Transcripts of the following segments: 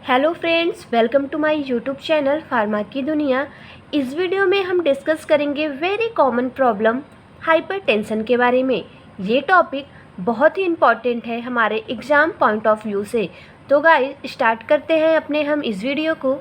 Hello friends, welcome to my YouTube channel pharma की दुनिया। इस वीडियो में हम डिस्कस करेंगे वेरी कॉमन प्रॉब्लम हाइपरटेंशन के बारे में। ये टॉपिक बहुत ही इम्पॉर्टेंट है हमारे एग्ज़ाम पॉइंट ऑफ व्यू से। तो गाइस स्टार्ट करते हैं अपने हम इस वीडियो को।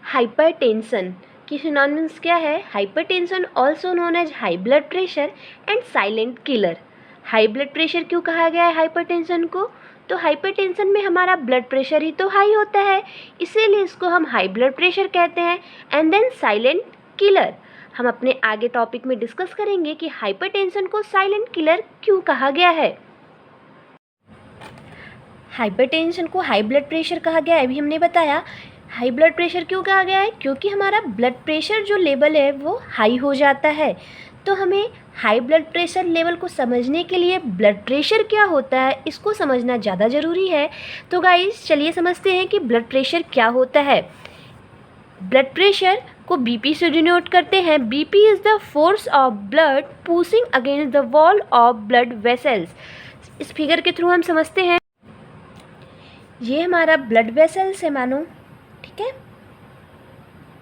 हाइपरटेंशन की सिनोनिम्स क्या है? Hypertension also known as high blood pressure and silent killer. High blood pressure क्यों कहा गया है हाइपरटेंशन को? तो हाइपरटेंशन में हमारा ब्लड प्रेशर ही तो हाई होता है, इसीलिए इसको हम हाई ब्लड प्रेशर कहते हैं। एंड देन साइलेंट किलर, हम अपने आगे टॉपिक में डिस्कस करेंगे कि हाइपरटेंशन को साइलेंट किलर क्यों कहा गया है। हाइपरटेंशन को हाई ब्लड प्रेशर कहा गया है, अभी हमने बताया। हाई ब्लड प्रेशर क्यों कहा गया है? क्योंकि हमारा ब्लड प्रेशर जो लेवल है वो हाई हो जाता है। तो हमें हाई ब्लड प्रेशर लेवल को समझने के लिए ब्लड प्रेशर क्या होता है इसको समझना ज़्यादा ज़रूरी है। तो गाइस चलिए समझते हैं कि ब्लड प्रेशर क्या होता है। ब्लड प्रेशर को बीपी से डिनोट करते हैं। BP is the force of blood pushing against the wall of blood vessels. इस फिगर के थ्रू हम समझते हैं, ये हमारा ब्लड वेसल्स है मानो, ठीक है,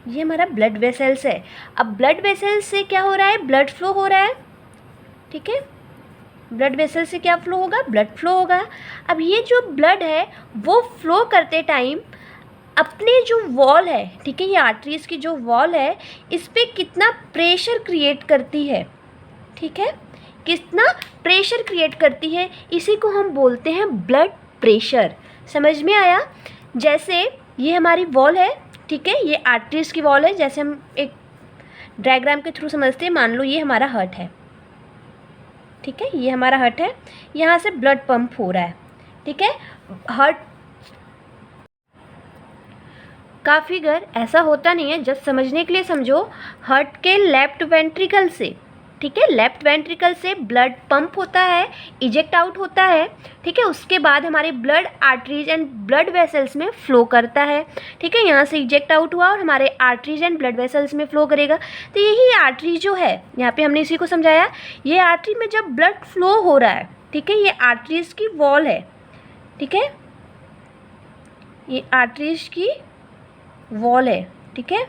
ये हमारा ब्लड वेसल्स है। अब ब्लड वेसल्स से क्या हो रहा है? ब्लड फ्लो हो रहा है, ठीक है। ब्लड वेसल से क्या फ्लो होगा? ब्लड फ्लो होगा। अब ये जो ब्लड है वो फ्लो करते टाइम अपने जो वॉल है, ठीक है, ये आर्टरीज की जो वॉल है इस पे कितना प्रेशर क्रिएट करती है, ठीक है, कितना प्रेशर क्रिएट करती है, इसी को हम बोलते हैं ब्लड प्रेशर। समझ में आया? जैसे ये हमारी वॉल है, ठीक है, ये आर्टरीज की वॉल है। जैसे हम एक डायग्राम के थ्रू समझते हैं, मान लो ये हमारा हार्ट है, ठीक है, ये हमारा हार्ट है, यहाँ से ब्लड पंप हो रहा है, ठीक है। हार्ट का फिगर ऐसा होता नहीं है, जस्ट समझने के लिए समझो। हार्ट के लेफ्ट वेंट्रिकल से, ठीक है, लेफ्ट वेंट्रिकल से ब्लड पंप होता है, इजेक्ट आउट होता है, ठीक है। उसके बाद हमारे blood arteries and blood vessels में फ्लो करता है, ठीक है। यहाँ से इजेक्ट आउट हुआ और हमारे आर्टरीज एंड ब्लड वेसल्स में फ्लो करेगा। तो यही आर्टरी जो है, यहाँ पे हमने इसी को समझाया, ये आर्टरी में जब ब्लड फ्लो हो रहा है, ठीक है, ये आर्टरीज की वॉल है, ठीक है, ये आर्टरीज की वॉल है, ठीक है।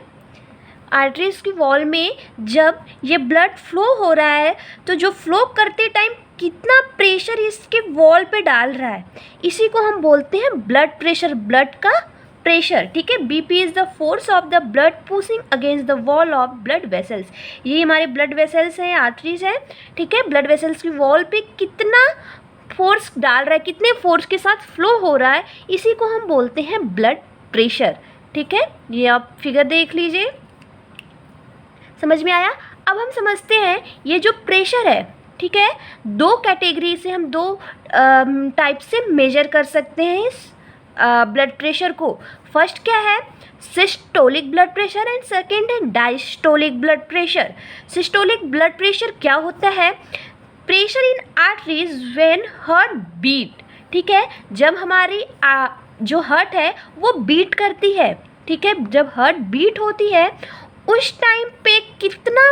आर्टरीज की वॉल में जब ये ब्लड फ्लो हो रहा है तो जो फ्लो करते टाइम कितना प्रेशर इसके वॉल पे डाल रहा है, इसी को हम बोलते हैं ब्लड प्रेशर, ब्लड का प्रेशर, ठीक है। BP is the force of the blood pushing against the wall of blood vessels. ये हमारे ब्लड वेसल्स हैं, आर्टरीज हैं, ठीक है। ब्लड वेसल्स की वॉल पे कितना फोर्स डाल रहा है, कितने फोर्स के साथ फ्लो हो रहा है, इसी को हम बोलते हैं ब्लड प्रेशर, ठीक है। ये आप फिगर देख लीजिए, समझ में आया? अब हम समझते हैं ये जो प्रेशर है, ठीक है, दो कैटेगरी से हम दो टाइप से मेजर कर सकते हैं इस ब्लड प्रेशर को। फर्स्ट क्या है? Systolic blood pressure and second है diastolic blood pressure. Systolic blood pressure क्या होता है? Pressure in arteries when heart beat, ठीक है, जब हमारी जो हार्ट है वो बीट करती है, ठीक है, जब हार्ट बीट होती है उस टाइम पे कितना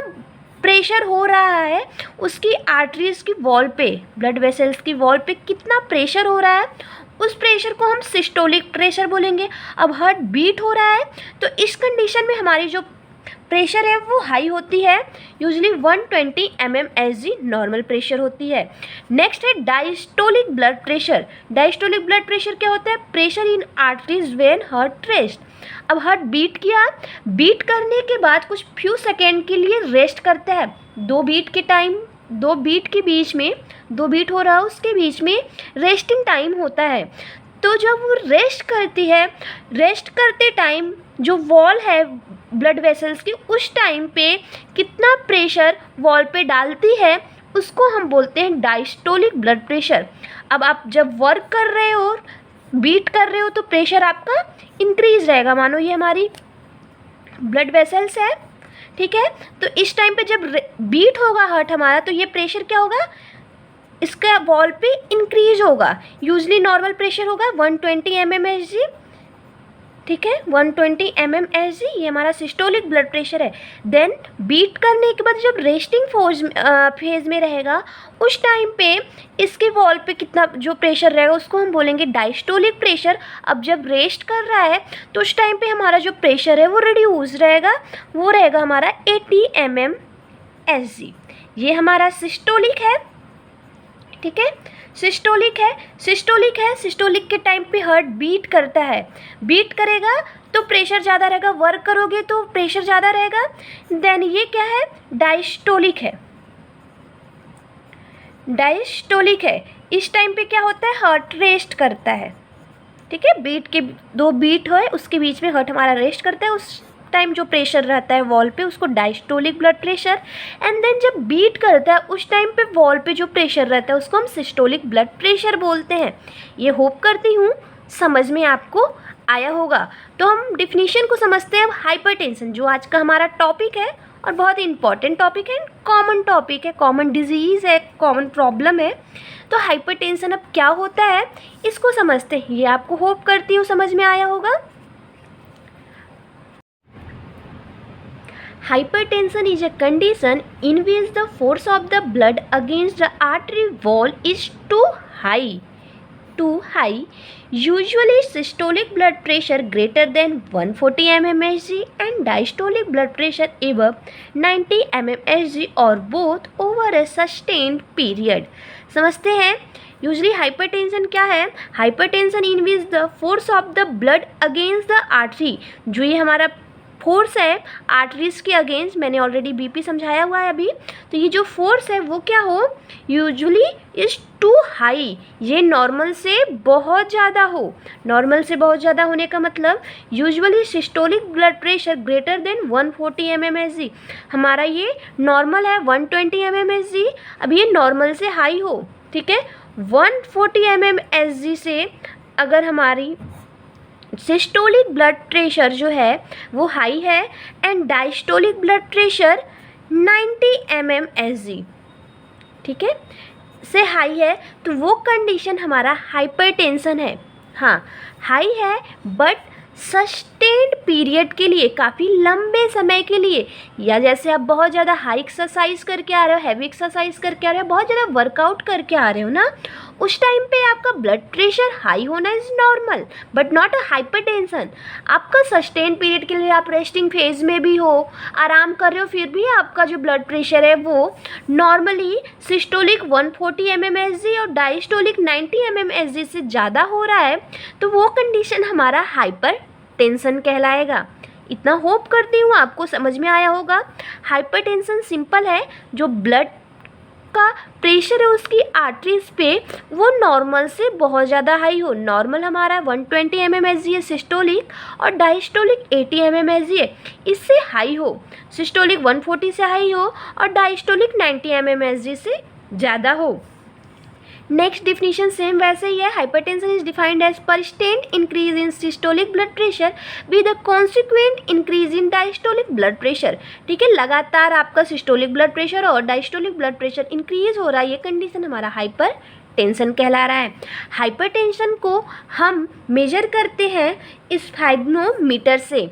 प्रेशर हो रहा है उसकी आर्टरीज की वॉल पे, ब्लड वेसल्स की वॉल पे कितना प्रेशर हो रहा है, उस प्रेशर को हम सिस्टोलिक प्रेशर बोलेंगे। अब हार्ट बीट हो रहा है तो इस कंडीशन में हमारी जो प्रेशर है वो हाई होती है, यूजली 120 mmHg नॉर्मल प्रेशर होती है। नेक्स्ट है diastolic blood pressure. Diastolic blood pressure क्या होता है? Pressure in arteries when heart rest. अब हार्ट बीट किया, बीट करने के बाद कुछ फ्यू सेकेंड के लिए रेस्ट करता है। दो बीट के बीच में, दो बीट हो रहा है उसके बीच में रेस्टिंग टाइम होता है। तो जब वो रेस्ट करती है, रेस्ट करते टाइम जो वॉल है ब्लड वेसल्स की, उस टाइम पे कितना प्रेशर वॉल पे डालती है उसको हम बोलते हैं डायस्टोलिक ब्लड प्रेशर। अब आप जब वर्क कर रहे हो, बीट कर रहे हो, तो प्रेशर आपका इंक्रीज रहेगा। मानो ये हमारी ब्लड वेसल्स है, ठीक है, तो इस टाइम पे जब बीट होगा हार्ट हमारा तो ये प्रेशर क्या होगा? इसका वॉल पे इंक्रीज होगा। यूजली नॉर्मल प्रेशर होगा 120 mmHg, ठीक है, 120 mmHg ये हमारा सिस्टोलिक ब्लड प्रेशर है। देन बीट करने के बाद जब रेस्टिंग फेज में रहेगा उस टाइम पे इसके वॉल पे कितना जो प्रेशर रहेगा उसको हम बोलेंगे डायस्टोलिक प्रेशर। अब जब रेस्ट कर रहा है तो उस टाइम पे हमारा जो प्रेशर है वो रिड्यूस रहेगा, वो रहेगा हमारा 80 mmHg। ये हमारा सिस्टोलिक है, ठीक है, सिस्टोलिक है। सिस्टोलिक के टाइम पे हार्ट बीट करता है, बीट करेगा तो प्रेशर ज़्यादा रहेगा, वर्क करोगे तो प्रेशर ज़्यादा रहेगा। देन ये क्या है, डायस्टोलिक है, डायस्टोलिक है। इस टाइम पे क्या होता है, हार्ट रेस्ट करता है, ठीक है, बीट के दो बीट हो उसके बीच में हार्ट हमारा रेस्ट करता है, उस टाइम जो प्रेशर रहता है वॉल पे उसको diastolic blood pressure. And then जब बीट करता है उस टाइम पे वॉल पे जो प्रेशर रहता है उसको हम सिस्टोलिक ब्लड प्रेशर बोलते हैं। ये होप करती हूँ समझ में आपको आया होगा। तो हम डिफिनीशन को समझते हैं अब। हाइपरटेंशन जो आज का हमारा टॉपिक है और बहुत इंपॉर्टेंट टॉपिक है, कॉमन टॉपिक है, कॉमन डिजीज़ है, कॉमन प्रॉब्लम है। तो हाइपरटेंशन अब क्या होता है इसको समझते हैं। ये आपको होप करती हूँ समझ में आया होगा। Hypertension is a condition in which the force of the blood against the artery wall is too high. Usually systolic blood pressure greater than 140 mmHg and diastolic blood pressure above 90 mmHg or both over a sustained period. समझते हैं usually hypertension क्या है। Hypertension in which the force of the blood against the artery, जो ये हमारा force है arteries के against, मैंने ऑलरेडी बीपी समझाया हुआ है अभी। तो ये जो फोर्स है वो क्या हो, यूजुअली इज टू हाई, ये नॉर्मल से बहुत ज़्यादा हो। नॉर्मल से बहुत ज़्यादा होने का मतलब usually systolic blood pressure greater than 140 mmHg, हमारा ये नॉर्मल है 120 mmHg। अब ये नॉर्मल से हाई हो, ठीक है, 140 mmHg से अगर हमारी सिस्टोलिक ब्लड प्रेशर जो है वो हाई है and diastolic blood pressure 90 mmHg, ठीक है, से हाई है, तो वो कंडीशन हमारा हाइपरटेंशन है। हाँ, हाई है बट सस्टेन्ड पीरियड के लिए, काफ़ी लंबे समय के लिए, या जैसे आप बहुत ज़्यादा हाई एक्सरसाइज करके आ रहे हो, हैवी एक्सरसाइज करके आ रहे हो, बहुत ज़्यादा वर्कआउट करके आ रहे हो ना, उस टाइम पे आपका ब्लड प्रेशर हाई होना is normal but not a hypertension. आपका सस्टेन पीरियड के लिए, आप रेस्टिंग फेज में भी हो, आराम कर रहे हो, फिर भी आपका जो ब्लड प्रेशर है वो नॉर्मली सिस्टोलिक 140 mmHg और डायस्टोलिक 90 mmHg से ज़्यादा हो रहा है, तो वो कंडीशन हमारा हाइपर टेंशन कहलाएगा। इतना होप करती हूँ आपको समझ में आया होगा। हाइपरटेंशन सिंपल है, जो ब्लड का प्रेशर है उसकी आर्टरीज पे वो नॉर्मल से बहुत ज़्यादा हाई हो। नॉर्मल हमारा 120 mmHg है सिस्टोलिक और डायस्टोलिक 80 mmHg है, इससे हाई हो, सिस्टोलिक 140 से हाई हो और डायस्टोलिक 90 mmHg से ज़्यादा हो। नेक्स्ट डिफिनीशन सेम वैसे ही है। Hypertension is defined as persistent increase in systolic blood pressure with a consequent increase in diastolic blood pressure, ठीक है, लगातार आपका सिस्टोलिक ब्लड प्रेशर और डायस्टोलिक ब्लड प्रेशर इंक्रीज हो रहा है, ये कंडीशन हमारा हाइपर टेंशन कहला रहा है। हाइपरटेंशन को हम मेजर करते हैं स्फैग्मोमीटर से,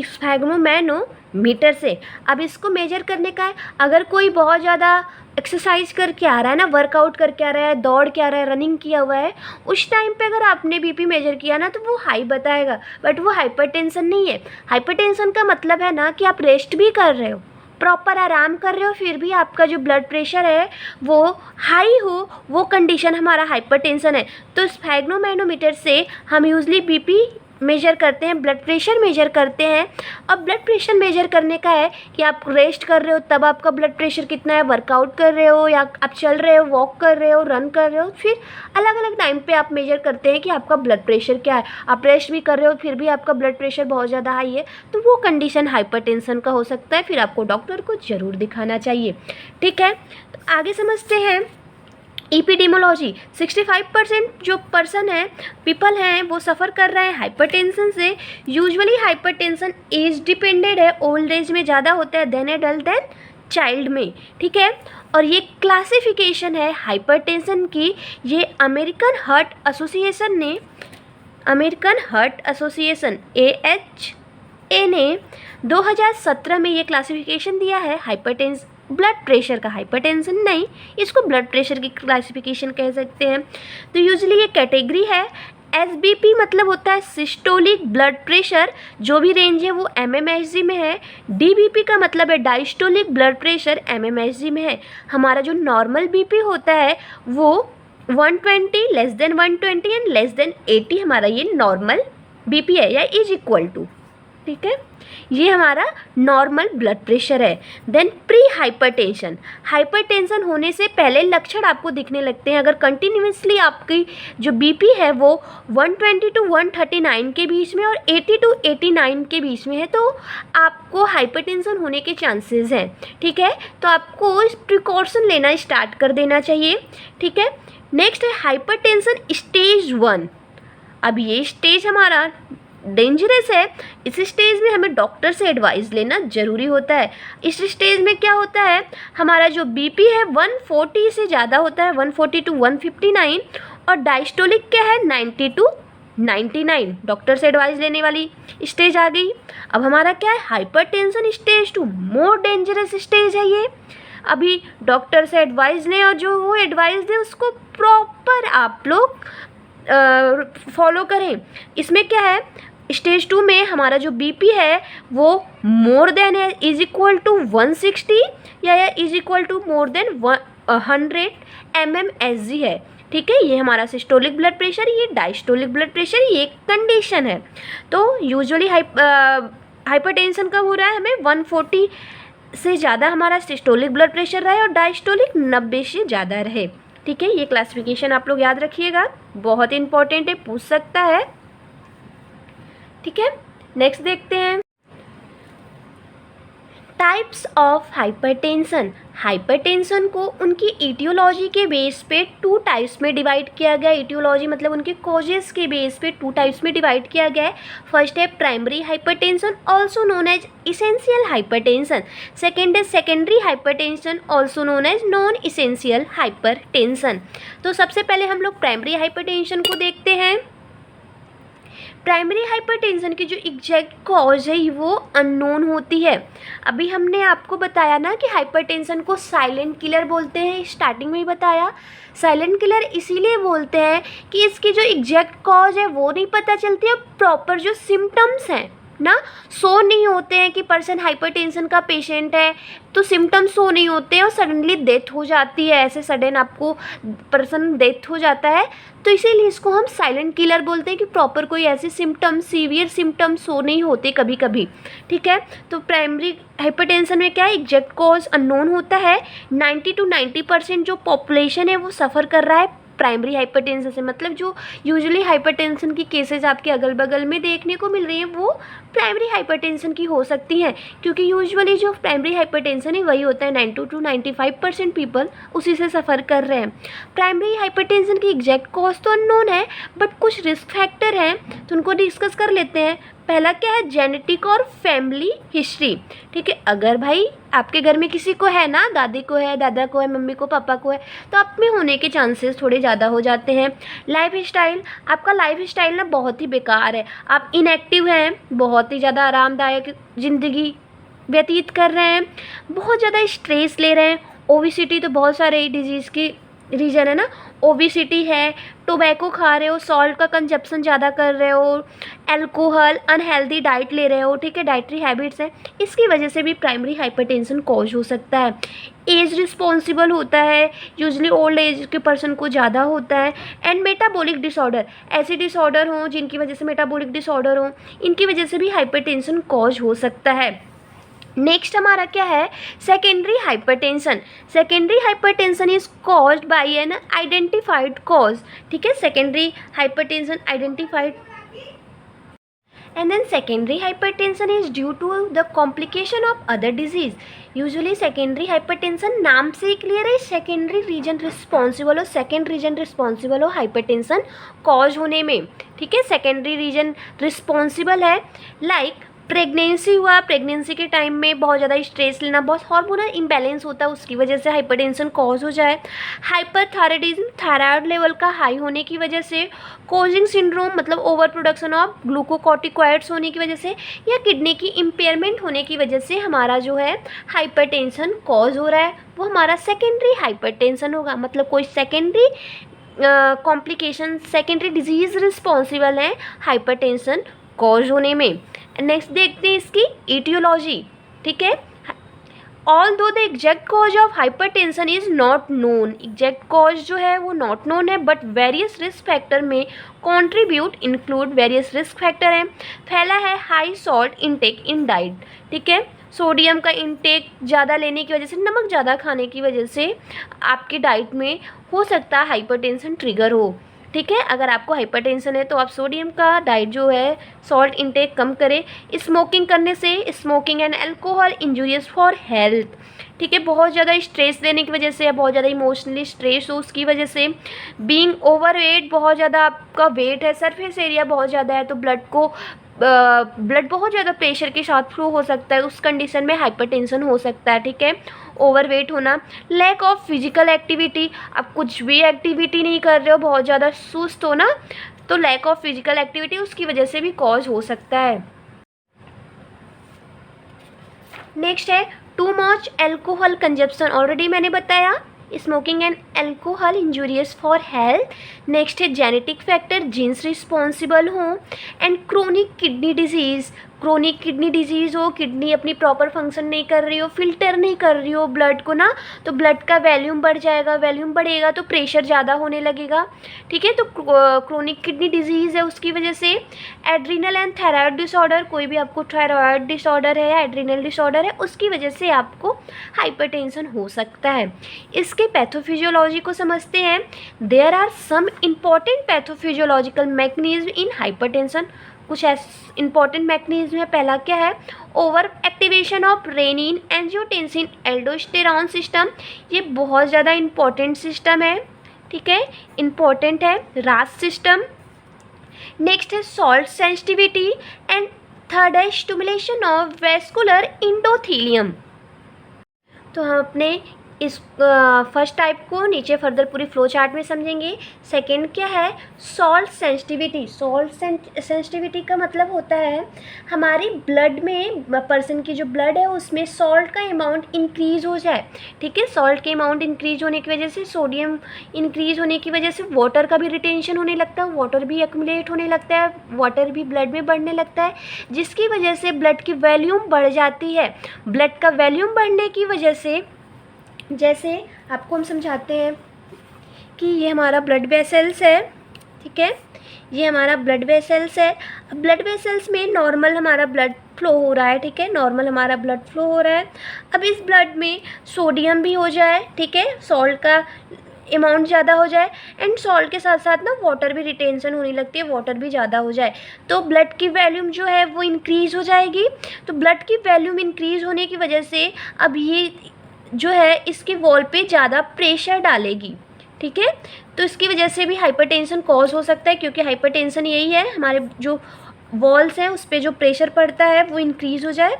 स्फैग्मोमैनोमीटर से। अब इसको मेजर करने का है, अगर कोई बहुत ज़्यादा एक्सरसाइज करके आ रहा है ना, वर्कआउट करके आ रहा है, दौड़ के आ रहा है, रनिंग किया हुआ है, उस टाइम पे अगर आपने बीपी मेजर किया ना तो वो हाई बताएगा, बट वो हाइपरटेंशन नहीं है। हाइपरटेंशन का मतलब है ना कि आप रेस्ट भी कर रहे हो, प्रॉपर आराम कर रहे हो, फिर भी आपका जो ब्लड प्रेशर है वो हाई हो, वो कंडीशन हमारा हाइपरटेंशन है। तो स्फैग्मोमैनोमीटर से हम यूजली बीपी मेजर करते हैं, ब्लड प्रेशर मेजर करते हैं। अब ब्लड प्रेशर मेजर करने का है कि आप रेस्ट कर रहे हो तब आपका ब्लड प्रेशर कितना है, वर्कआउट कर रहे हो या आप चल रहे हो, वॉक कर रहे हो, रन कर रहे हो, फिर अलग अलग टाइम पे आप मेजर करते हैं कि आपका ब्लड प्रेशर क्या है। आप रेस्ट भी कर रहे हो फिर भी आपका ब्लड प्रेशर बहुत ज़्यादा हाई है, तो वो कंडीशन हाइपरटेंशन का हो सकता है, फिर आपको डॉक्टर को ज़रूर दिखाना चाहिए, ठीक है। तो आगे समझते हैं एपिडेमोलॉजी। 65% जो पर्सन है, पीपल हैं, वो सफ़र कर रहे हैं हाइपरटेंशन से। यूजुअली हाइपरटेंशन एज डिपेंडेड है, ओल्ड एज में ज़्यादा होता है देन एडल्ट देन चाइल्ड में, ठीक है। और ये क्लासिफिकेशन है हाइपरटेंशन की, ये अमेरिकन हार्ट एसोसिएशन ने अमेरिकन हार्ट एसोसिएशन AHA ने 2017 में ये क्लासिफिकेशन दिया है ब्लड प्रेशर का, हाइपरटेंशन नहीं, इसको ब्लड प्रेशर की क्लासिफिकेशन कह सकते हैं। तो यूजुअली ये कैटेगरी है। SBP मतलब होता है सिस्टोलिक ब्लड प्रेशर, जो भी रेंज है वो mmHg में है। DBP का मतलब है डायस्टोलिक ब्लड प्रेशर, mmHg में है। हमारा जो नॉर्मल BP होता है वो 120, less than 120 and less than 80 हमारा ये नॉर्मल BP है या इज इक्वल टू, ठीक है, ये हमारा नॉर्मल ब्लड प्रेशर है। देन प्री हाइपरटेंशन, हाइपरटेंशन होने से पहले लक्षण आपको दिखने लगते हैं। अगर कंटिन्यूसली आपकी जो बीपी है वो 120 टू 139 के बीच में और 80 टू 89 के बीच में है तो आपको हाइपरटेंशन होने के चांसेस हैं, ठीक है। तो आपको इस प्रिकॉशन लेना स्टार्ट कर देना चाहिए, ठीक है। नेक्स्ट है हाइपरटेंशन स्टेज 1। अब ये स्टेज हमारा डेंजरस है। इस स्टेज में हमें डॉक्टर से एडवाइस लेना ज़रूरी होता है। इस स्टेज में क्या होता है, हमारा जो बीपी है 140 से ज़्यादा होता है, 140 टू 159, और डायस्टोलिक क्या है 90 टू 99। डॉक्टर से एडवाइस लेने वाली स्टेज आ गई। अब हमारा क्या है hypertension stage 2, more dangerous stage है ये। अभी डॉक्टर से एडवाइस लें और जो वो एडवाइस दे उसको प्रॉपर आप लोग फॉलो करें। इसमें क्या है, स्टेज 2 में हमारा जो बीपी है वो मोर देन है इज इक्वल टू 160 या is equal to more than 100 mmHg है, ठीक है। ये हमारा सिस्टोलिक ब्लड प्रेशर, ये डायस्टोलिक ब्लड प्रेशर, ये एक कंडीशन है। तो यूजुअली हाइपरटेंशन कब हो रहा है, हमें 140 से ज़्यादा हमारा सिस्टोलिक ब्लड प्रेशर रहे और डायस्टोलिक 90 से ज़्यादा रहे, ठीक है। ये क्लासिफिकेशन आप लोग याद रखिएगा, बहुत इंपॉर्टेंट है, पूछ सकता है, ठीक है। नेक्स्ट देखते हैं टाइप्स ऑफ हाइपरटेंशन। हाइपरटेंशन को उनकी इटियोलॉजी के बेस पे 2 टाइप्स में डिवाइड किया गया। इटियोलॉजी मतलब उनके कॉजेस के बेस पे 2 टाइप्स में डिवाइड किया गया है। फर्स्ट है primary hypertension also known as essential hypertension. Second है secondary hypertension also known as non essential hypertension. तो सबसे पहले हम लोग प्राइमरी हाइपरटेंशन को देखते हैं। प्राइमरी हाइपरटेंशन की जो एग्जैक्ट कॉज है वो अननोन होती है। अभी हमने आपको बताया ना कि हाइपरटेंशन को साइलेंट किलर बोलते हैं, स्टार्टिंग में ही बताया। साइलेंट किलर इसीलिए बोलते हैं कि इसकी जो एग्जैक्ट कॉज है वो नहीं पता चलती है, प्रॉपर जो सिम्टम्स हैं ना शो नहीं होते हैं कि पर्सन हाइपरटेंशन का पेशेंट है, तो सिम्टम्स शो नहीं होते हैं और सडनली डेथ हो जाती है, ऐसे सडन आपको पर्सन डेथ हो जाता है, तो इसीलिए इसको हम साइलेंट किलर बोलते हैं कि प्रॉपर कोई ऐसे सिम्टम्स, सीवियर सिम्टम्स शो नहीं होते कभी कभी, ठीक है। तो प्राइमरी हाइपरटेंशन में क्या है, एग्जैक्ट कॉज अननोन होता है। 90 to 90% जो पॉपुलेशन है वो सफ़र कर रहा है प्राइमरी हाइपरटेंशन से। मतलब जो यूजुअली हाइपरटेंशन की केसेस आपके अगल बगल में देखने को मिल रही हैं वो प्राइमरी हाइपरटेंशन की हो सकती हैं, क्योंकि यूजुअली जो प्राइमरी हाइपरटेंशन है वही होता है 90 to 95% पीपल उसी से सफ़र कर रहे हैं। प्राइमरी हाइपरटेंशन की एग्जैक्ट कॉज तो अननोन है, बट कुछ रिस्क फैक्टर हैं तो उनको डिस्कस कर लेते हैं। पहला क्या है, जेनेटिक और फैमिली हिस्ट्री, ठीक है। अगर भाई आपके घर में किसी को है ना, दादी को है, दादा को है, मम्मी को, पापा को है, तो आप में होने के चांसेस थोड़े ज़्यादा हो जाते हैं। लाइफ स्टाइल, आपका लाइफ स्टाइल ना बहुत ही बेकार है, आप इनएक्टिव हैं, बहुत ही ज़्यादा आरामदायक ज़िंदगी व्यतीत कर रहे हैं, बहुत ज़्यादा स्ट्रेस ले रहे हैं। ओबेसिटी तो बहुत सारे डिजीज़ की रीज़न है ना, ओबेसिटी है, टोबैको खा रहे हो, सॉल्ट का कंजप्शन ज़्यादा कर रहे हो, अल्कोहल, अनहेल्दी डाइट ले रहे हो, ठीक है, डाइटरी हैबिट्स हैं, इसकी वजह से भी प्राइमरी हाइपरटेंशन कॉज हो सकता है। एज रिस्पॉन्सिबल होता है, यूजली ओल्ड एज के पर्सन को ज़्यादा होता है। एंड मेटाबॉलिक डिसऑर्डर, ऐसे डिसऑर्डर हों जिनकी वजह से मेटाबॉलिक डिसऑर्डर हो, इनकी वजह से भी हाइपरटेंशन कॉज हो सकता है। नेक्स्ट हमारा क्या है, secondary hypertension. Secondary hypertension is caused by an identified cause, ठीक है, secondary hypertension identified and then secondary hypertension is due to the complication of other disease. Usually secondary hypertension नाम से ही क्लियर है, सेकेंडरी रीजन रिस्पॉन्सिबल हो, second reason responsible हो hypertension cause होने में, ठीक है। सेकेंडरी रीजन रिस्पॉन्सिबल है लाइक प्रेगनेंसी हुआ, प्रेगनेंसी के टाइम में बहुत ज़्यादा स्ट्रेस लेना, बहुत हार्मोनल इम्बैलेंस होता है, उसकी वजह से हाइपरटेंशन कॉज हो जाए। हाइपरथायराइडिज्म, थायराइड लेवल का हाई होने की वजह से। कोजिंग सिंड्रोम मतलब ओवर प्रोडक्शन ऑफ ग्लूकोकॉर्टिकॉइड्स होने की वजह से, या किडनी की इम्पेयरमेंट होने की वजह से हमारा जो है हाइपरटेंशन कॉज हो रहा है, वो हमारा सेकेंडरी हाइपरटेंशन होगा। मतलब कोई secondary complication, secondary disease responsible है हाइपरटेंशन कॉज होने में। नेक्स्ट देखते हैं इसकी ईटियोलॉजी, ठीक है। ऑल दो the exact cause of hypertension is not known, exact cause जो है वो नॉट नोन है, बट वेरियस रिस्क फैक्टर में contribute include, various risk factor हैं। पहला है high salt intake in diet, ठीक है। सोडियम का इनटेक ज़्यादा लेने की वजह से, नमक ज़्यादा खाने की वजह से आपकी डाइट में हो सकता है हाइपरटेंशन ट्रिगर हो, ठीक है। अगर आपको हाइपरटेंशन है तो आप सोडियम का डाइट जो है, सॉल्ट इंटेक कम करें। स्मोकिंग करने से, smoking and alcohol injurious for health, ठीक है। बहुत ज़्यादा स्ट्रेस देने की वजह से, या बहुत ज़्यादा इमोशनली स्ट्रेस हो उसकी वजह से। बीइंग ओवरवेट, बहुत ज़्यादा आपका वेट है, सरफेस एरिया बहुत ज़्यादा है, तो ब्लड बहुत ज़्यादा प्रेशर के साथ फ्लो हो सकता है, उस कंडीशन में हाइपरटेंशन हो सकता है, ठीक है। ओवरवेट होना। लैक ऑफ फिजिकल एक्टिविटी, आप कुछ भी एक्टिविटी नहीं कर रहे हो, बहुत ज़्यादा सुस्त हो ना, तो लैक ऑफ फिजिकल एक्टिविटी उसकी वजह से भी कॉज हो सकता है। नेक्स्ट है too much alcohol consumption, already मैंने बताया, smoking and alcohol injurious for health. Next है जेनेटिक फैक्टर, जीन्स रिस्पॉन्सिबल हो। And chronic kidney disease, chronic kidney disease हो, किडनी अपनी प्रॉपर फंक्शन नहीं कर रही हो, फिल्टर नहीं कर रही हो ब्लड को ना, तो ब्लड का वॉल्यूम बढ़ जाएगा, वॉल्यूम बढ़ेगा तो प्रेशर ज़्यादा होने लगेगा, ठीक है। तो क्रोनिक किडनी डिजीज़ है उसकी वजह से। एड्रीनल एंड थायराइड डिसऑर्डर, कोई भी आपको थायराइड डिसऑर्डर है या एड्रीनल डिसऑर्डर है, उसकी वजह से आपको हाइपरटेंशन हो सकता है। इसके पैथोफिजियोलॉजी को समझते हैं। There are some important pathophysiological mechanism in hypertension, कुछ ऐसे इंपॉर्टेंट मैकेनिज्म है। पहला क्या है, over activation of renin, angiotensin, aldosterone system, ये बहुत ज़्यादा इंपॉर्टेंट सिस्टम है, ठीक है, इंपॉर्टेंट है। रास सिस्टम। नेक्स्ट है सॉल्ट सेंसिटिविटी, एंड थर्ड है स्टिमुलेशन ऑफ वेस्कुलर इंडोथीलियम। तो हम अपने इस फर्स्ट टाइप को नीचे फर्दर पूरी फ्लो चार्ट में समझेंगे। सेकंड क्या है, सॉल्ट सेंसिटिविटी। सॉल्ट सेंसिटिविटी का मतलब होता है हमारी ब्लड में, पर्सन की जो ब्लड है उसमें सॉल्ट का अमाउंट इंक्रीज़ हो जाए, ठीक है। सॉल्ट के अमाउंट इंक्रीज होने की वजह से, सोडियम इंक्रीज होने की वजह से वाटर का भी रिटेंशन होने लगता है, वाटर भी एक्यूमुलेट होने लगता है, वाटर भी ब्लड में बढ़ने लगता है, जिसकी वजह से ब्लड की वॉल्यूम बढ़ जाती है। ब्लड का वॉल्यूम बढ़ने की वजह से, जैसे आपको हम समझाते हैं कि ये हमारा ब्लड वेसल्स है, ठीक है, ये हमारा ब्लड वेसल्स है। अब ब्लड वेसल्स में नॉर्मल हमारा ब्लड फ्लो हो रहा है, ठीक है, नॉर्मल हमारा ब्लड फ्लो हो रहा है। अब इस ब्लड में सोडियम भी हो जाए, ठीक है, सॉल्ट का अमाउंट ज़्यादा हो जाए, एंड सॉल्ट के साथ साथ ना वाटर भी रिटेंशन होने लगती है, वाटर भी ज़्यादा हो जाए, तो ब्लड की वॉल्यूम जो है वो इंक्रीज़ हो जाएगी। तो ब्लड की वॉल्यूम इंक्रीज़ होने की वजह से अब ये जो है इसके वॉल पे ज़्यादा प्रेशर डालेगी, ठीक है, तो इसकी वजह से भी हाइपरटेंशन कॉज हो सकता है, क्योंकि हाइपरटेंशन यही है, हमारे जो वॉल्स हैं उस पर जो प्रेशर पड़ता है वो इंक्रीज़ हो जाए।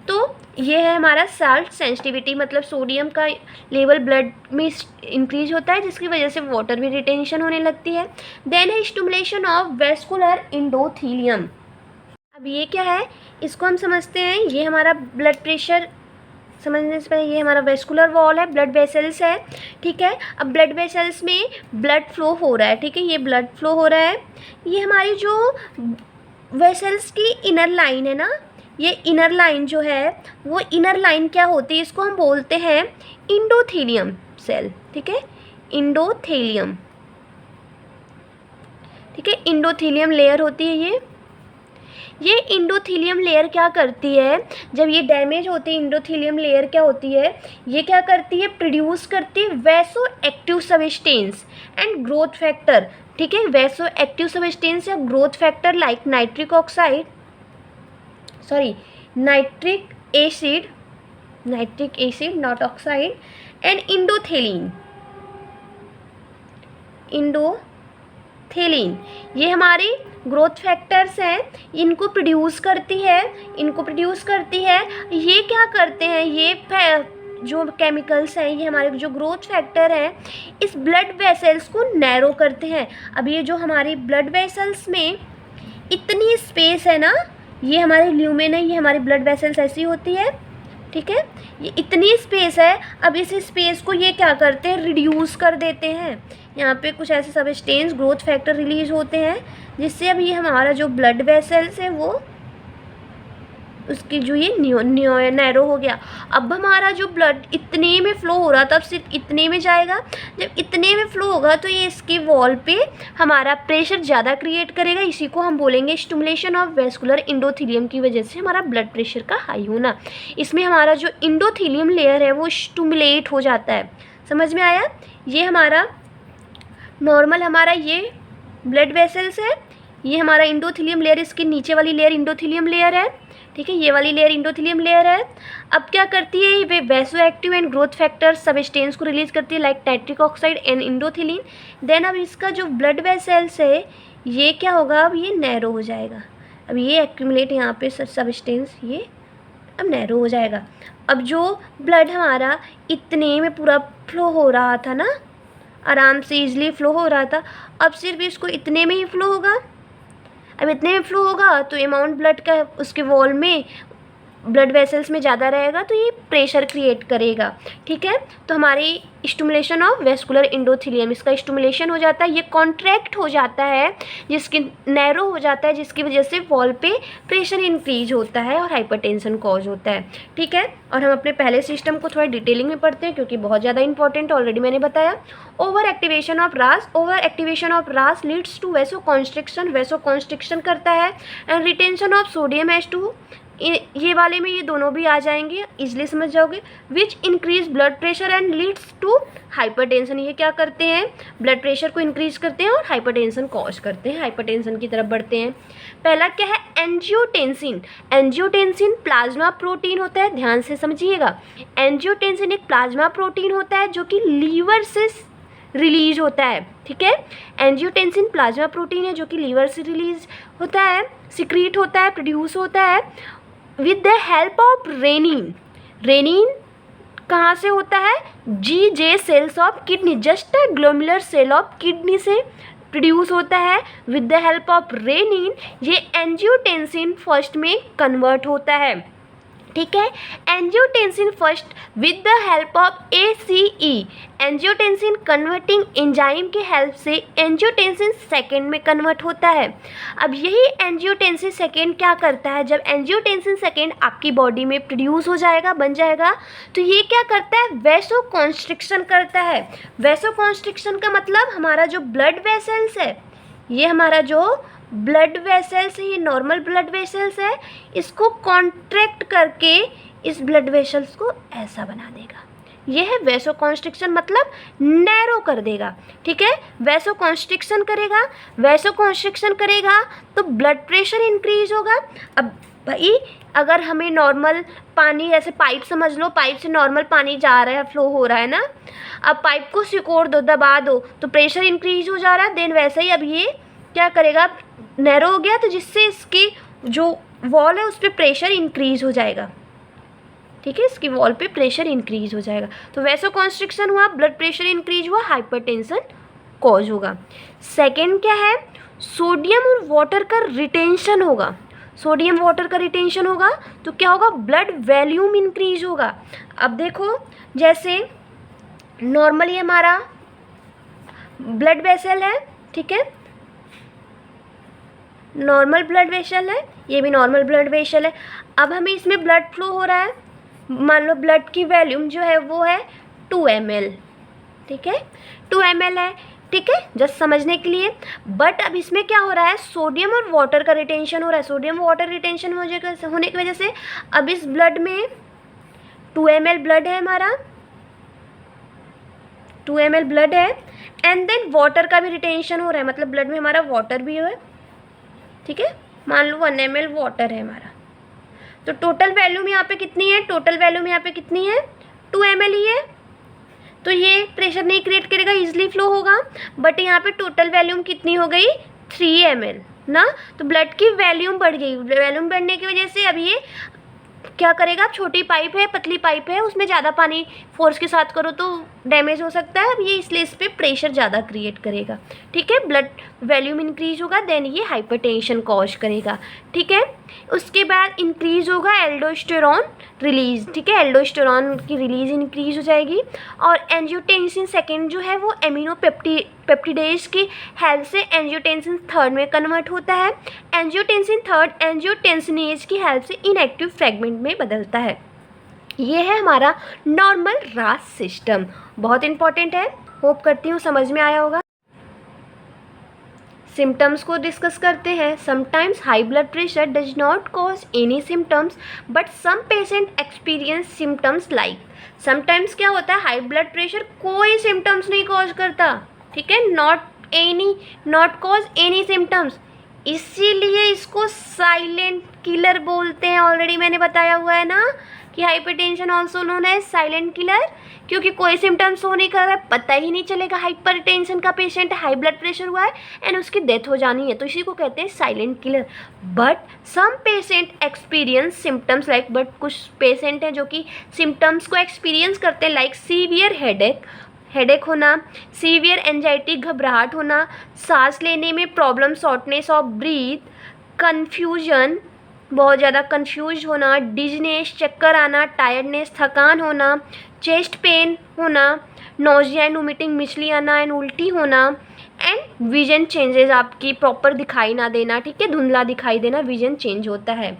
तो ये है हमारा सॉल्ट सेंसिटिविटी, मतलब सोडियम का लेवल ब्लड में इंक्रीज होता है, जिसकी वजह से वाटर भी रिटेंशन होने लगती है। देन है स्टिमुलेशन ऑफ वेस्कुलर इंडोथीलियम। अब ये क्या है, इसको हम समझते हैं। ये हमारा ब्लड प्रेशर समझने से पहले, ये हमारा वेस्कुलर वॉल है, ब्लड वेसल्स है, ठीक है। अब ब्लड वेसल्स में ब्लड फ्लो हो रहा है, ठीक है, ये ब्लड फ्लो हो रहा है। ये हमारी जो वेसल्स की इनर लाइन है ना, ये इनर लाइन जो है, वो इनर लाइन क्या होती है, इसको हम बोलते हैं इंडोथीलियम सेल, ठीक है, इंडोथीलियम, ठीक है, इंडोथीलियम लेयर होती है ये इंडोथीलियम लेयर क्या करती है, जब ये डैमेज होती है, इंडोथीलियम लेयर क्या होती है, ये क्या करती है, प्रोड्यूस करती है vaso active substance and growth factor, ठीक है, वैसो एक्टिव सब्सटेंस या growth factor like nitric acid not oxide and endothelin, thelin, ये हमारी ग्रोथ फैक्टर्स हैं, इनको प्रोड्यूस करती है, ये क्या करते हैं, ये जो केमिकल्स हैं, ये हमारे जो ग्रोथ फैक्टर हैं इस ब्लड वेसल्स को नैरो करते हैं। अब ये जो हमारी ब्लड वेसल्स में इतनी स्पेस है ना, ये हमारे ल्यूमेन है, ये हमारी ब्लड वेसल्स ऐसी होती है, ठीक है, ये इतनी स्पेस है। अब इस स्पेस को ये क्या करते हैं, रिड्यूस कर देते हैं। यहाँ पे कुछ ऐसे सबस्टेंस ग्रोथ फैक्टर रिलीज होते हैं जिससे अब ये हमारा जो ब्लड वेसल्स है वो उसकी जो ये नैरो हो गया। अब हमारा जो ब्लड इतने में फ्लो हो रहा था अब सिर्फ इतने में जाएगा। जब इतने में फ्लो होगा तो ये इसके वॉल पे हमारा प्रेशर ज़्यादा क्रिएट करेगा। इसी को हम बोलेंगे स्टिमुलेशन ऑफ वेस्कुलर इंडोथीलियम की वजह से हमारा ब्लड प्रेशर का हाई होना। इसमें हमारा जो इंडोथीलियम लेयर है वो स्टिमुलेट हो जाता है। समझ में आया? ये हमारा नॉर्मल हमारा ये ब्लड वेसल्स है, ये हमारा इंडोथीलियम लेयर, इसके नीचे वाली लेयर इंडोथीलियम लेयर है, ठीक है, ये वाली लेयर इंडोथीलियम लेयर है। अब क्या करती है, वे vaso active and growth factors substance को रिलीज करती है like nitric oxide and endothelin. Then अब इसका जो ब्लड वेसल्स है ये क्या होगा, अब ये नैरो हो जाएगा। अब ये एक्यूमुलेट यहाँ पे सबस्टेंस ये अब नैरो हो जाएगा। अब जो ब्लड हमारा इतने में पूरा फ्लो हो रहा था ना, आराम से ईजिली फ्लो हो रहा था, अब सिर्फ इसको इतने में ही फ्लो होगा। अब इतने में फ्लो होगा तो अमाउंट ब्लड का उसके वॉल में ब्लड वेसल्स में ज़्यादा रहेगा तो ये प्रेशर क्रिएट करेगा, ठीक है। तो हमारी स्टिमुलेशन ऑफ वेस्कुलर इंडोथीलियम, इसका स्टिमुलेशन हो जाता है, ये कॉन्ट्रैक्ट हो जाता है, जिसकी नैरो हो जाता है, जिसकी वजह से वॉल पे प्रेशर इंक्रीज होता है और हाइपरटेंशन कॉज होता है, ठीक है। और हम अपने पहले सिस्टम को थोड़ा डिटेलिंग में पढ़ते हैं क्योंकि बहुत ज़्यादा इंपॉर्टेंट ऑलरेडी मैंने बताया। ओवर एक्टिवेशन ऑफ रास लीड्स टू वैसो कॉन्स्ट्रिक्शन करता है and retention of sodium H2। ये वाले में ये दोनों भी आ जाएंगे, इजली समझ जाओगे। Which increase blood pressure and leads to hypertension, ये क्या करते हैं, ब्लड प्रेशर को इंक्रीज करते हैं और हाइपरटेंशन कॉज करते हैं, हाइपरटेंशन की तरफ बढ़ते हैं। पहला क्या है, एंजियोटेंसिन। एंजियोटेंसिन प्लाज्मा प्रोटीन होता है, ध्यान से समझिएगा। एंजियोटेंसिन एक प्लाज्मा प्रोटीन होता है जो कि लीवर से रिलीज होता है, ठीक है। एंजियोटेंसिन प्लाज्मा प्रोटीन है जो कि लीवर से रिलीज होता है, सिक्रीट होता है, प्रोड्यूस होता है with the help of renin. Renin कहाँ से होता है, GJ cells of kidney, just a glomerular cell of kidney से प्रोड्यूस होता है। With the help of renin ये एंजियोटेंसिन फर्स्ट में कन्वर्ट होता है, ठीक है। Angiotensin first with the help of ACE, angiotensin converting enzyme के हेल्प से एंजियोटेंसिन सेकेंड में कन्वर्ट होता है। अब यही एंजियोटेंसिन सेकेंड क्या करता है, जब एंजियोटेंसिन सेकेंड आपकी बॉडी में प्रोड्यूस हो जाएगा, बन जाएगा, तो ये क्या करता है, वैसो कॉन्स्ट्रिक्शन करता है। वैसो कॉन्स्ट्रिक्शन का मतलब हमारा जो ब्लड वेसल्स है, ये हमारा जो ब्लड वेसल्स है, ये नॉर्मल ब्लड वेसल्स है, इसको कॉन्ट्रैक्ट करके इस ब्लड वेसल्स को ऐसा बना देगा। यह है वैसो कॉन्स्ट्रिक्शन, मतलब नैरो कर देगा, ठीक है। वैसो कॉन्स्ट्रिक्शन करेगा तो ब्लड प्रेशर इंक्रीज होगा। अब भाई अगर हमें नॉर्मल पानी, ऐसे पाइप समझ लो, पाइप से नॉर्मल पानी जा रहा है, फ्लो हो रहा है ना, अब पाइप को सिकोड़ दो, दबा दो तो प्रेशर इंक्रीज हो जा रहा है। देन वैसे ही अब ये क्या करेगा, नैरो हो गया, तो जिससे इसकी जो वॉल है उस पर प्रेशर इंक्रीज हो जाएगा, ठीक है, इसकी वॉल पे प्रेशर इंक्रीज हो जाएगा। तो वैसो कॉन्स्ट्रिक्शन हुआ, ब्लड प्रेशर इंक्रीज हुआ, हाइपरटेंशन कॉज होगा। सेकेंड क्या है, सोडियम और वाटर का रिटेंशन होगा। सोडियम वाटर का रिटेंशन होगा तो क्या होगा, ब्लड वॉल्यूम इंक्रीज होगा। अब देखो, जैसे नॉर्मली हमारा ब्लड वेसल है, ठीक है, नॉर्मल ब्लड वेसल है, ये भी नॉर्मल ब्लड वेसल है। अब हमें इसमें ब्लड फ्लो हो रहा है, मान लो ब्लड की वॉल्यूम जो है वो है 2 ml, ठीक है, 2 ml है, ठीक है, जस्ट समझने के लिए। बट अब इसमें क्या हो रहा है, सोडियम और वाटर का रिटेंशन हो रहा है। सोडियम वाटर रिटेंशन होने की वजह से अब इस ब्लड में 2 ml ब्लड है, हमारा 2 ml ब्लड है, एंड देन वाटर का भी रिटेंशन हो रहा है, मतलब ब्लड में हमारा वाटर भी है, ठीक है। मान लो 1 ml वाटर है हमारा, तो टोटल वैल्यूम यहाँ पे कितनी है, 2 ml ही है, तो ये प्रेशर नहीं क्रिएट करेगा, ईजिली फ्लो होगा। बट यहाँ पे टोटल वॉल्यूम कितनी हो गई, 3 ml ना, तो ब्लड की वॉल्यूम बढ़ गई। वॉल्यूम बढ़ने की वजह से अब ये क्या करेगा, अब छोटी पाइप है, पतली पाइप है, उसमें ज़्यादा पानी फोर्स के साथ करो तो डैमेज हो सकता है। अब ये इसलिए इस पर प्रेशर ज़्यादा क्रिएट करेगा। ठीक है, ब्लड वॉल्यूम इंक्रीज होगा, देन ये हाइपरटेंशन कॉज करेगा। ठीक है, उसके बाद इंक्रीज होगा एल्डोस्टेरॉन रिलीज। ठीक है, एल्डोस्टेरॉन की रिलीज इंक्रीज हो जाएगी। और एंजियोटेंसिन सेकेंड जो है वो एमिनो पेप्टिडेज की हेल्प से एंजियोटेंसिन थर्ड में कन्वर्ट होता है। एंजियोटेंसिन थर्ड एंजियोटेंसिनेज की हेल्प से इनएक्टिव फ्रेगमेंट में बदलता है। ये है हमारा नॉर्मल रास सिस्टम, बहुत इंपॉर्टेंट है। होप करती हूँ समझ में आया होगा। सिम्टम्स को डिस्कस करते हैं। Sometimes high blood pressure does not cause any symptoms but some patient experience symptoms like. Sometimes क्या होता है, हाई ब्लड प्रेशर कोई सिम्टम्स नहीं कॉज करता। ठीक है, नॉट कॉज एनी सिम्टम्स, इसीलिए इसको साइलेंट किलर बोलते हैं। ऑलरेडी मैंने बताया हुआ है ना कि hypertension also known as silent killer, क्योंकि कोई सिम्टम्स हो नहीं कर रहा है, पता ही नहीं चलेगा हाइपरटेंशन का पेशेंट, हाई ब्लड प्रेशर हुआ है एंड उसकी डेथ हो जानी है, तो इसी को कहते हैं silent killer. But some patient experience symptoms like, but कुछ पेशेंट हैं जो कि सिम्टम्स को एक्सपीरियंस करते हैं, लाइक सीवियर हेडेक होना, सीवियर एंजाइटी घबराहट होना, सांस लेने में problem, shortness of breath, confusion बहुत ज़्यादा कंफ्यूज होना, डिजनेस चक्कर आना, टायर्डनेस थकान होना, चेस्ट पेन होना, नोजिया एंड वोमिटिंग मिचली आना एंड उल्टी होना, एंड विजन चेंजेस, आपकी प्रॉपर दिखाई ना देना। ठीक है, धुंधला दिखाई देना, विजन चेंज होता है।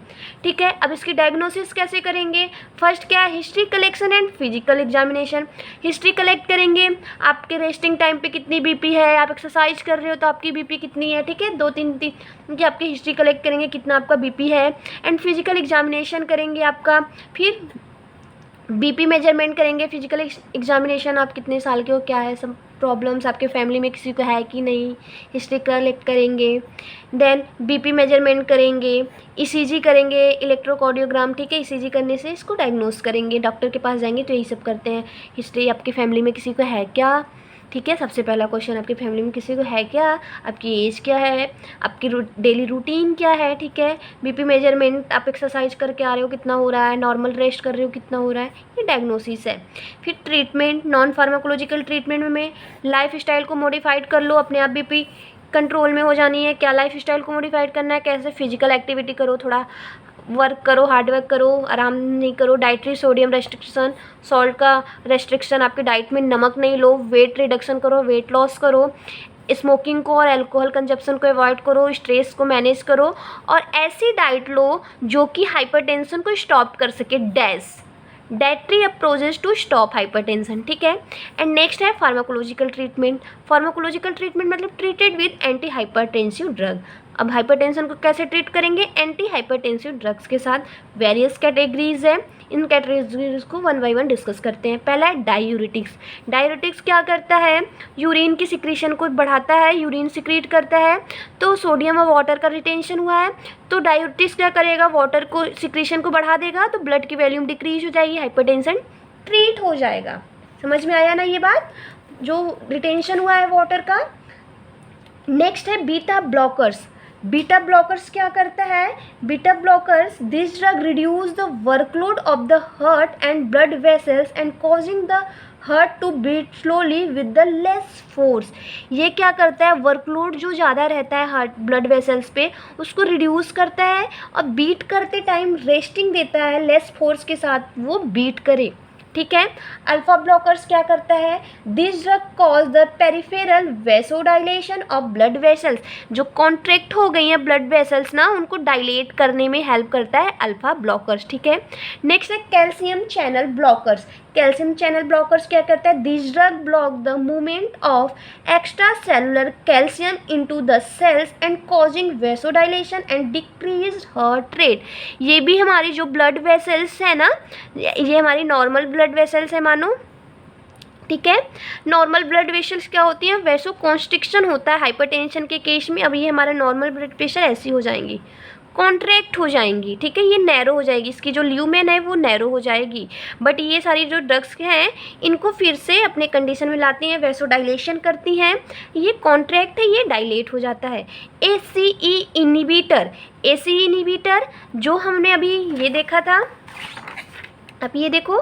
ठीक है, अब इसकी डायग्नोसिस कैसे करेंगे। फर्स्ट क्या है, history collection and physical examination. History collect करेंगे, आपके रेस्टिंग टाइम पे कितनी बीपी है, आप एक्सरसाइज कर रहे हो तो आपकी बीपी कितनी है। ठीक है, 2-3 की आपकी हिस्ट्री कलेक्ट करेंगे कितना आपका बीपी है। एंड फिजिकल एग्जामिनेशन करेंगे आपका, फिर बीपी मेजरमेंट करेंगे। फिजिकल एग्जामिनेशन, आप कितने साल के हो, क्या है सब प्रॉब्लम्स आपके फैमिली में किसी को है कि नहीं, हिस्ट्री कलेक्ट करेंगे। देन बीपी मेजरमेंट करेंगे, ईसीजी करेंगे, इलेक्ट्रोकार्डियोग्राम। ठीक है, ईसीजी करने से इसको डायग्नोस करेंगे, डॉक्टर के पास जाएंगे तो यही सब करते हैं। हिस्ट्री आपकी फैमिली में किसी को है क्या। ठीक है, सबसे पहला क्वेश्चन, आपकी फैमिली में किसी को है क्या, आपकी एज क्या है, आपकी डेली रूटीन क्या है। ठीक है, बीपी मेजरमेंट, आप एक्सरसाइज करके आ रहे हो कितना हो रहा है, नॉर्मल रेस्ट कर रहे हो कितना हो रहा है, ये डायग्नोसिस है। फिर ट्रीटमेंट, नॉन फार्माकोलॉजिकल ट्रीटमेंट में लाइफ स्टाइल को मॉडिफाइड कर लो, अपने आप बीपी कंट्रोल में हो जानी है। क्या लाइफ स्टाइल को मॉडिफाइड करना है, कैसे, फिजिकल एक्टिविटी करो, थोड़ा वर्क करो, हार्ड वर्क करो, आराम नहीं करो, डाइटरी सोडियम रेस्ट्रिक्शन, सॉल्ट का रेस्ट्रिक्शन, आपके डाइट में नमक नहीं लो, वेट रिडक्शन करो, वेट लॉस करो, स्मोकिंग को और अल्कोहल कंजप्शन को अवॉइड करो, स्ट्रेस को मैनेज करो और ऐसी डाइट लो जो कि हाइपरटेंशन को स्टॉप कर सके। Dietary approaches to stop hypertension. ठीक है, एंड नेक्स्ट है फार्माकोलॉजिकल ट्रीटमेंट। फार्माकोलॉजिकल ट्रीटमेंट मतलब treated with anti hypertensive drug. अब हाइपरटेंशन को कैसे ट्रीट करेंगे, एंटी हाइपरटेंसिव ड्रग्स के साथ। वेरियस कैटेगरीज है, इन कैटेगरीज को 1 बाय 1 डिस्कस करते हैं। पहला है डायूरेटिक्स। डायूरेटिक्स क्या करता है, यूरिन की सिक्रीशन को बढ़ाता है, यूरिन सिक्रीट करता है, तो सोडियम और वाटर का रिटेंशन हुआ है, तो डायूरेटिक्स क्या करेगा, वाटर को सिक्रीशन को बढ़ा देगा, तो ब्लड की वॉल्यूम डिक्रीज हो जाएगी, हाइपरटेंशन ट्रीट हो जाएगा। समझ में आया ना ये बात, जो रिटेंशन हुआ है वाटर का। नेक्स्ट है बीटा ब्लॉकर्स। बीटा ब्लॉकर्स क्या करता है, beta blockers, this drug reduce the workload of the heart and blood vessels and causing the heart to beat slowly with the less force. ये क्या करता है, वर्कलोड जो ज़्यादा रहता है हार्ट ब्लड वेसल्स पे उसको रिड्यूस करता है और बीट करते टाइम रेस्टिंग देता है, लेस फोर्स के साथ वो बीट करे। ठीक है, अल्फा ब्लॉकर्स क्या करता है, this drug cause the peripheral vasodilation of blood vessels, जो कॉन्ट्रैक्ट हो गई हैं ब्लड वेसल्स ना, उनको डायलेट करने में हेल्प करता है अल्फा ब्लॉकर्स। ठीक है, नेक्स्ट है calcium channel blockers. Calcium channel blockers क्या करता है, this drug block the movement of extra cellular calcium into the cells and causing vasodilation and decrease heart rate. ये भी हमारी जो ब्लड वेसल्स है ना, ये हमारी नॉर्मल ब्लड वेसल्स है मानो। ठीक है, नॉर्मल ब्लड वेसल्स क्या होती हैं, वैसो कॉन्स्ट्रिक्शन होता है हाइपरटेंशन के केस में। अब ये हमारा नॉर्मल ब्लड प्रेशर ऐसी हो जाएंगी, कॉन्ट्रैक्ट हो जाएंगी, ठीक है, ये नैरो हो जाएगी, इसकी जो ल्यूमेन है वो नैरो हो जाएगी। बट ये सारी जो ड्रग्स हैं इनको फिर से अपने कंडीशन में लाती हैं, वैसोडाइलेशन करती हैं, ये कॉन्ट्रैक्ट है, ये डायलेट हो जाता है। ACE इनहिबिटर, ACE इनहिबिटर जो हमने अभी ये देखा था, अब ये देखो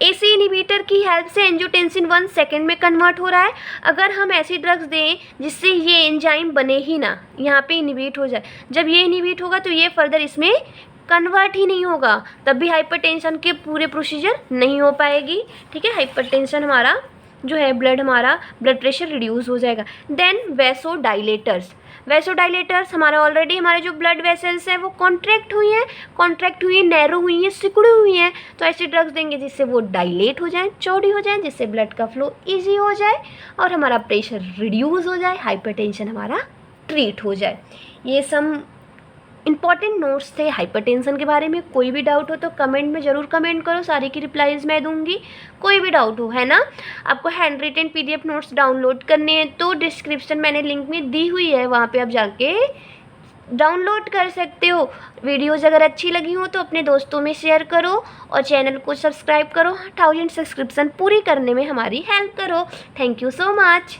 ACE इनहिबिटर की हेल्प से एंजियोटेंसिन 1 सेकेंड में कन्वर्ट हो रहा है। अगर हम ऐसी ड्रग्स दें जिससे ये एंजाइम बने ही ना, यहाँ पे इनहिबिट हो जाए, जब ये इनहिबिट होगा तो ये फर्दर इसमें कन्वर्ट ही नहीं होगा, तब भी हाइपरटेंशन के पूरे प्रोसीजर नहीं हो पाएगी, ठीक है। हाइपरटेंशन हमारा जो है हमारा ब्लड प्रेशर रिड्यूस हो जाएगा। देन वैसोडाइलेटर्स, वैसोडाइलेटर्स हमारे ऑलरेडी हमारे जो ब्लड वेसल्स हैं वो कॉन्ट्रैक्ट हुई हैं, नैरो हुई हैं, सिकुड़ी हुई हैं, तो ऐसी ड्रग्स देंगे जिससे वो डायलेट हो जाएं, चौड़ी हो जाएं, जिससे ब्लड का फ्लो इजी हो जाए और हमारा प्रेशर रिड्यूस हो जाए, हाइपरटेंशन हमारा ट्रीट हो जाए। ये सम इंपॉर्टेंट नोट्स थे हाइपरटेंशन के बारे में। कोई भी डाउट हो तो कमेंट में ज़रूर कमेंट करो, सारी की रिप्लाईज मैं दूंगी, कोई भी डाउट हो, है ना। आपको hand written PDF notes download करने हैं तो डिस्क्रिप्शन मैंने लिंक में दी हुई है, वहाँ पे आप जाके डाउनलोड कर सकते हो। वीडियोज़ अगर अच्छी लगी हो तो अपने दोस्तों में शेयर करो और चैनल को सब्सक्राइब करो, 1000 सब्सक्रिप्शन पूरी करने में हमारी हेल्प करो। Thank you so much.